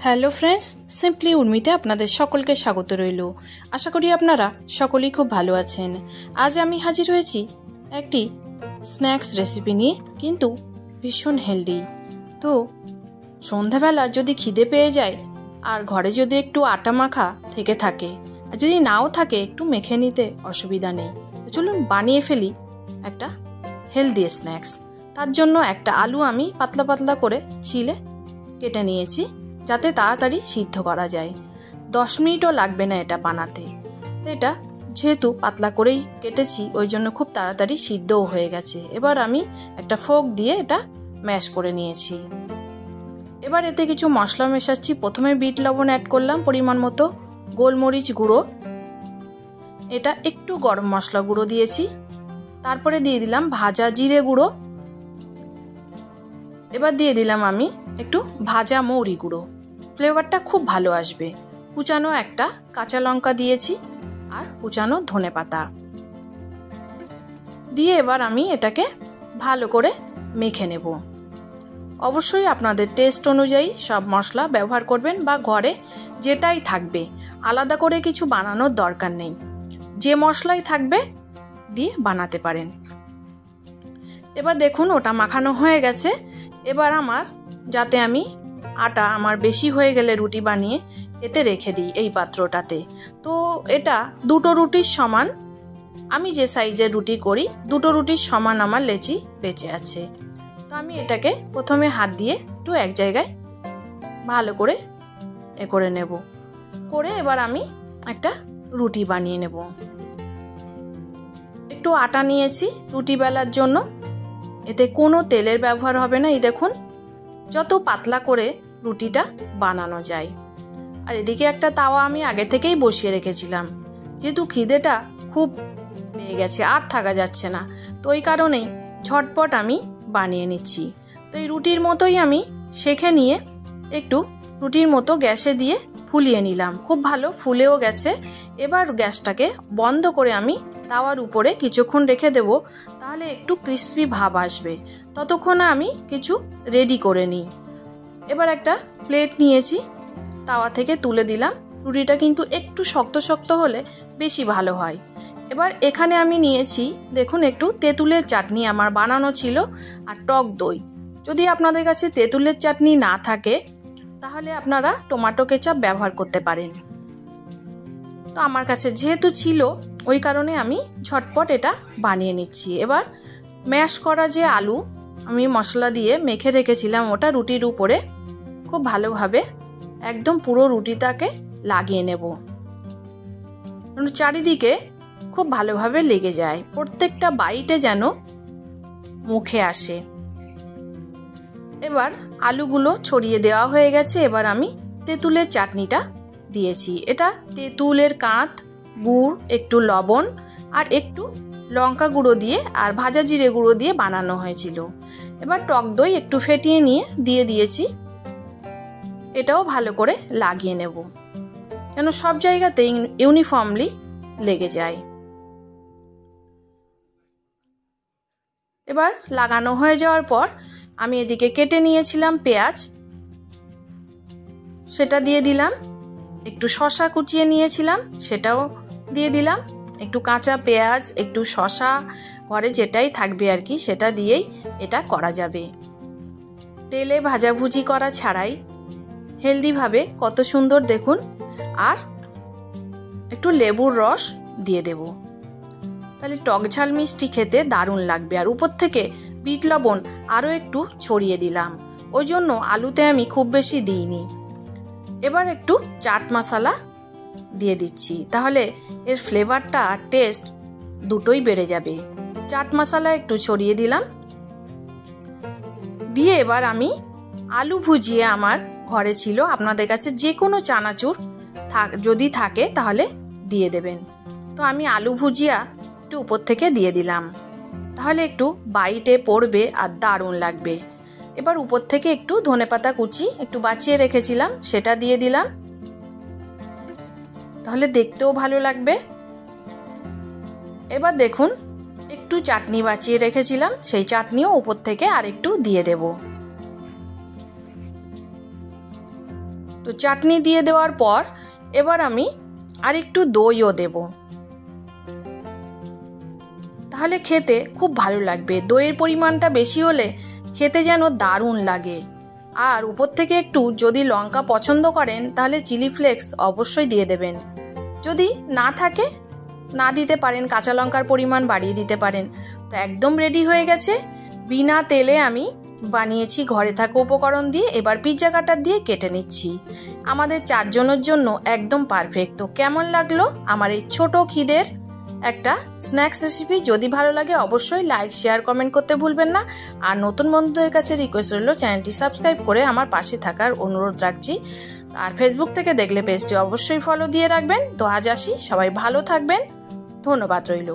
Hello friends, simply উর্মিতে আপনাদের সকলকে স্বাগত রইল। আশা করি আপনারা সকলেই খুব ভালো আছেন। আজ আমি হাজির হয়েছি একটি স্ন্যাক্স রেসিপি নিয়ে, কিন্তু ভীষণ হেলদি। তো সন্ধ্যাবেলা যদি খিদে পেয়ে যায় আর ঘরে যদি একটু আটা মাখা থেকে থাকে, আর যদি নাও থাকে একটু মেখে নিতে অসুবিধা নেই। তো চলুন বানিয়ে ফেলি একটা হেলদি স্ন্যাক্স। তার জন্য একটা আলু আমি পাতলা পাতলা করে ছিলে কেটে নিয়েছি, যাতে তাড়াতাড়ি সিদ্ধ করা যায়। 10 মিনিটও লাগবে না এটা বানাতে। তো এটা যেহেতু পাতলা করেই কেটেছি, ওই জন্য খুব তাড়াতাড়ি সিদ্ধও হয়ে গেছে। এবার আমি একটা ফোর্ক দিয়ে এটা ম্যাশ করে নিয়েছি। এবার এতে কিছু মশলা মেশাচ্ছি। প্রথমে বিট লবণ অ্যাড করলাম পরিমাণ মতো, গোলমরিচ গুঁড়ো, এটা একটু গরম মশলা গুঁড়ো দিয়েছি, তারপরে দিয়ে দিলাম ভাজা জিরে গুঁড়ো, এবার দিয়ে দিলাম আমি একটু ভাজা মৌরি গুঁড়ো, ফ্লেভারটা খুব ভালো আসবে। কুচানো একটা কাঁচা লঙ্কা দিয়েছি আর কুচানো ধনেপাতা দিয়ে এবার আমি এটাকে ভালো করে মেখে নেব। অবশ্যই আপনাদের টেস্ট অনুযায়ী সব মশলা ব্যবহার করবেন, বা ঘরে যেটাই থাকবে, আলাদা করে কিছু বানানোর দরকার নেই। যে মশলাই থাকবে দিয়ে বানাতে পারেন। এবার দেখুন ওটা মাখানো হয়ে গেছে। এবার আমার যাতে আমি আটা আমার বেশি হয়ে গেলে রুটি বানিয়ে এতে রেখে দিই এই পাত্রটাতে। তো এটা দুটো রুটির সমান, আমি যে সাইজের রুটি করি দুটো রুটির সমান আমার লেচি বেঁচে আছে। তো আমি এটাকে প্রথমে হাত দিয়ে একটু এক জায়গায় ভালো করে করে নেব। করে এবার আমি একটা রুটি বানিয়ে নেব। একটু আটা নিয়েছি রুটি বেলার জন্য, এতে কোনো তেলের ব্যবহার হবে না। এই দেখুন যত পাতলা করে রুটিটা বানানো যায়। আর এদিকে একটা তাওয়া আমি আগে থেকেই বসিয়ে রেখেছিলাম, যেহেতু খিদেটা খুব পেয়ে গেছে, আর থাকা যাচ্ছে না। তো ওই কারণেই ঝটপট আমি বানিয়ে নিচ্ছি। তো এই রুটির মতোই আমি সেঁকে নিয়ে একটু রুটির মতো গ্যাসে দিয়ে ফুলিয়ে নিলাম। খুব ভালো ফুলেও গেছে। এবার গ্যাসটাকে বন্ধ করে আমি তাওয়ার উপরে কিছুক্ষণ রেখে দেব, তাহলে একটু ক্রিস্পি ভাব আসবে। ততক্ষণ আমি কিছু রেডি করে নিই। এবার একটা প্লেট নিয়েছি, তাওয়া থেকে তুলে দিলাম। রুটিটা কিন্তু একটু শক্ত শক্ত হলে বেশি ভালো হয়। এবার এখানে আমি নিয়েছি দেখুন একটু তেঁতুলের চাটনি আমার বানানো ছিল, আর টক দই। যদি আপনাদের কাছে তেঁতুলের চাটনি না থাকে তাহলে আপনারা টমেটো কেচাপ ব্যবহার করতে পারেন। তো আমার কাছে যেহেতু ছিল ওই কারণে আমি ঝটপট এটা বানিয়ে নিচ্ছি। এবার ম্যাশ করা যে আলু আমি মশলা দিয়ে মেখে রেখেছিলাম, ওটা রুটির উপরে খুব ভালোভাবে একদম পুরো রুটিটাকে লাগিয়ে নেব, চারিদিকে খুব ভালোভাবে লেগে যায়, প্রত্যেকটা বাইটে যেন মুখে আসে। এবার আলুগুলো ছড়িয়ে দেওয়া হয়ে গেছে। এবার আমি তেঁতুলের চাটনিটা দিয়েছি। এটা তেঁতুলের কাঁধ, গুড়, একটু লবণ আর একটু লঙ্কা গুঁড়ো দিয়ে আর ভাজা জিরে গুঁড়ো দিয়ে বানানো হয়েছিল। এবার টক দই একটু ফেটিয়ে নিয়ে দিয়ে দিয়েছি। এটাও ভালো করে লাগিয়ে নেব, যেন সব জায়গাতে ইউনিফর্মলি লেগে যায়। এবার লাগানো হয়ে যাওয়ার পর আমি এদিকে কেটে নিয়েছিলাম পেঁয়াজ, সেটা দিয়ে দিলাম। একটু শসা কুচিয়ে নিয়েছিলাম, সেটাও দিয়ে দিলাম। একটু কাঁচা পেঁয়াজ, একটু শসা, ঘরে যেটাই থাকবে আর কি, সেটা দিয়েই এটা করা যাবে। তেলে ভাজাভুজি করা ছাড়াই হেলদিভাবে কত সুন্দর দেখুন। আর একটু লেবুর রস দিয়ে দেব, তাহলে টক ঝাল মিষ্টি খেতে দারুণ লাগবে। আর উপর থেকে বিট লবণ আরও একটু ছড়িয়ে দিলাম, ওই জন্য আলুতে আমি খুব বেশি দিইনি। এবার একটু চাট মশলা দিয়ে দিচ্ছি, তাহলে এর ফ্লেভারটা আর টেস্ট দুটোই বেড়ে যাবে। চাট মশলা একটু ছড়িয়ে দিলাম, দিয়ে এবার আমি আলু ভুজিয়ে আমার ঘরে ছিল, আপনাদের কাছে যে কোনো চানাচুর যদি থাকে তাহলে দিয়ে দেবেন। তো আমি আলু ভুজিয়া একটু উপর থেকে দিয়ে দিলাম, তাহলে একটু বাইটে পড়বে আর দারুণ লাগবে। এবার উপর থেকে একটু ধনেপাতা কুচি একটু বাঁচিয়ে রেখেছিলাম, সেটা দিয়ে দিলাম, তাহলে দেখতেও ভালো লাগবে। এবার দেখুন একটু চাটনি বাঁচিয়ে রেখেছিলাম, সেই চাটনিও উপর থেকে আর একটু দিয়ে দেব। তো চাটনি দিয়ে দেওয়ার পর এবার আমি আর একটু দইও দেব, তাহলে খেতে খুব ভালো লাগবে। দইয়ের পরিমাণটা বেশি হলে খেতে যেন দারুণ লাগে। আর উপর থেকে একটু যদি লঙ্কা পছন্দ করেন তাহলে চিলি ফ্লেক্স অবশ্যই দিয়ে দেবেন। যদি না থাকে না দিতে পারেন, কাঁচা লঙ্কার পরিমাণ বাড়িয়ে দিতে পারেন। তো একদম রেডি হয়ে গেছে। বিনা তেলে আমি বানিয়েছি ঘরে থাকা উপকরণ দিয়ে। এবার পিৎজা কাটার দিয়ে কেটে নিচ্ছি। আমাদের 4 জনের জন্য একদম পারফেক্ট। তো কেমন লাগলো আমার এই ছোট খিদের একটা স্ন্যাক্স রেসিপি? যদি ভালো লাগে অবশ্যই লাইক, শেয়ার, কমেন্ট করতে ভুলবেন না। আর নতুন বন্ধুদের কাছে রিকোয়েস্ট রইল চ্যানেলটি সাবস্ক্রাইব করে আমার পাশে থাকার অনুরোধ রাখছি। আর ফেসবুক থেকে দেখলে পেজটি অবশ্যই ফলো দিয়ে রাখবেন। তো আজ আসি, সবাই ভালো থাকবেন, ধন্যবাদ রইল।